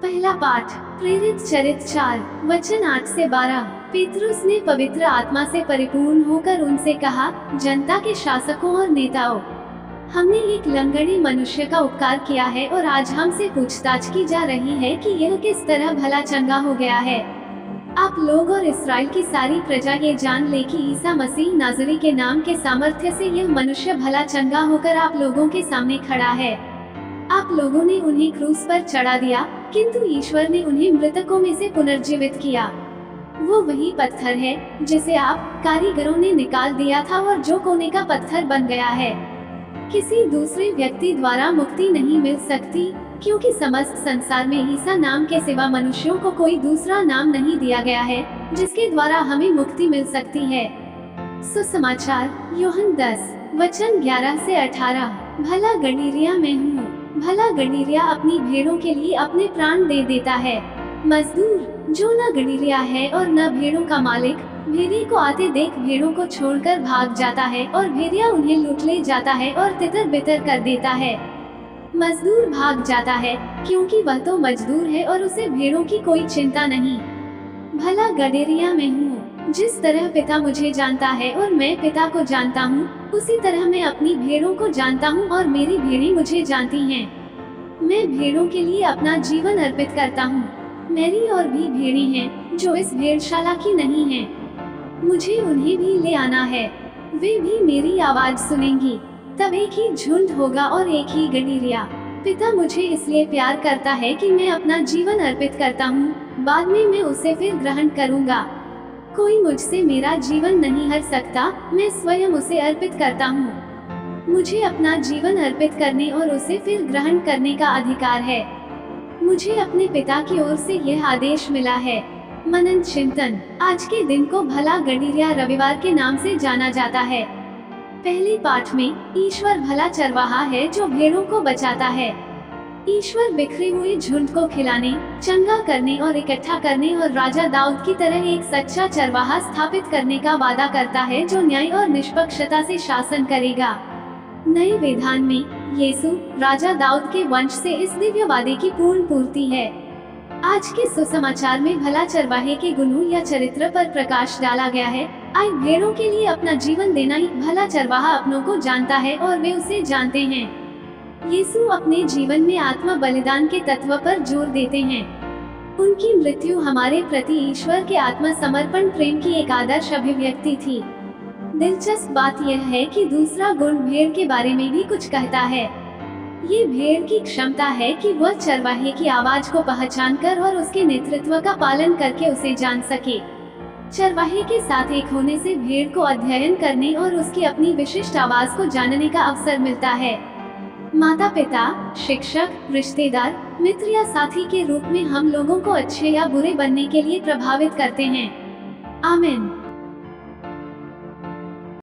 पहला पाठ प्रेरित चरित्र 4 वचन 8 से 12। पेतरुस ने पवित्र आत्मा से परिपूर्ण होकर उनसे कहा, जनता के शासकों और नेताओं, हमने एक लंगड़े मनुष्य का उपकार किया है और आज हमसे पूछताछ की जा रही है कि यह किस तरह भला चंगा हो गया है। आप लोग और इस्राएल की सारी प्रजा ये जान ले कि ईसा मसीह नाज़री के नाम के सामर्थ्य से यह मनुष्य भला चंगा होकर आप लोगों के सामने खड़ा है। आप लोगों ने उन्हें क्रूस पर चढ़ा दिया, किंतु ईश्वर ने उन्हें मृतकों में से पुनर्जीवित किया। वो वही पत्थर है जिसे आप कारीगरों ने निकाल दिया था और जो कोने का पत्थर बन गया है। किसी दूसरे व्यक्ति द्वारा मुक्ति नहीं मिल सकती, क्योंकि समस्त संसार में ईसा नाम के सिवा मनुष्यों को कोई दूसरा नाम नहीं दिया गया है जिसके द्वारा हमें मुक्ति मिल सकती है। सुसमाचार यूहन्ना 10 वचन 11 से 18। भला गडीरिया मैं हूँ। भला गडीरिया अपनी भेड़ों के लिए अपने प्राण दे देता है। मजदूर जो न गडीरिया है और न भेड़ों का मालिक, भेड़िए को आते देख भेड़ों को छोड़कर भाग जाता है और भेड़िया उन्हें लूट ले जाता है और तितर बितर कर देता है। मजदूर भाग जाता है क्योंकि वह तो मजदूर है और उसे भेड़ों की कोई चिंता नहीं। भला गडीरिया मैं हूँ। जिस तरह पिता मुझे जानता है और मैं पिता को जानता हूँ, उसी तरह मैं अपनी भेड़ों को जानता हूँ और मेरी भेड़ें मुझे जानती हैं। मैं भेड़ों के लिए अपना जीवन अर्पित करता हूँ। मेरी और भी भेड़ें हैं जो इस भेड़शाला की नहीं हैं। मुझे उन्हें भी ले आना है, वे भी मेरी आवाज सुनेंगी। तब एक ही झुंड होगा और एक ही गडीरिया। पिता मुझे इसलिए प्यार करता है कि मैं अपना जीवन अर्पित करता हूँ, बाद में मैं उसे फिर ग्रहण करूँगा। कोई मुझसे मेरा जीवन नहीं हर सकता, मैं स्वयं उसे अर्पित करता हूँ। मुझे अपना जीवन अर्पित करने और उसे फिर ग्रहण करने का अधिकार है। मुझे अपने पिता की ओर से यह आदेश मिला है। मनन चिंतन। आज के दिन को भला गडीरिया रविवार के नाम से जाना जाता है। पहले पाठ में ईश्वर भला चरवाहा है जो भेड़ों को बचाता है। ईश्वर बिखरे हुए झुंड को खिलाने, चंगा करने और इकट्ठा करने और राजा दाऊद की तरह एक सच्चा चरवाहा स्थापित करने का वादा करता है जो न्याय और निष्पक्षता से शासन करेगा। नए विधान में यीशु राजा दाऊद के वंश से इस दिव्य वादे की पूर्ण पूर्ति है। आज के सुसमाचार में भला चरवाहे के गुणों या चरित्र पर प्रकाश डाला गया है। आई भेड़ों के लिए अपना जीवन देना ही भला चरवाहा अपनों को जानता है और वे उसे जानते हैं। यीशु अपने जीवन में आत्मा बलिदान के तत्व पर जोर देते हैं। उनकी मृत्यु हमारे प्रति ईश्वर के आत्मा समर्पण प्रेम की एक आदर्श अभिव्यक्ति थी। दिलचस्प बात यह है कि दूसरा गुण भेड़ के बारे में भी कुछ कहता है। ये भेड़ की क्षमता है कि वह चरवाहे की आवाज को पहचानकर और उसके नेतृत्व का पालन करके उसे जान सके। चरवाहे के साथ एक होने से भेड़ को अध्ययन करने और उसकी अपनी विशिष्ट आवाज को जानने का अवसर मिलता है। माता पिता, शिक्षक, रिश्तेदार, मित्र या साथी के रूप में हम लोगों को अच्छे या बुरे बनने के लिए प्रभावित करते हैं। आमीन।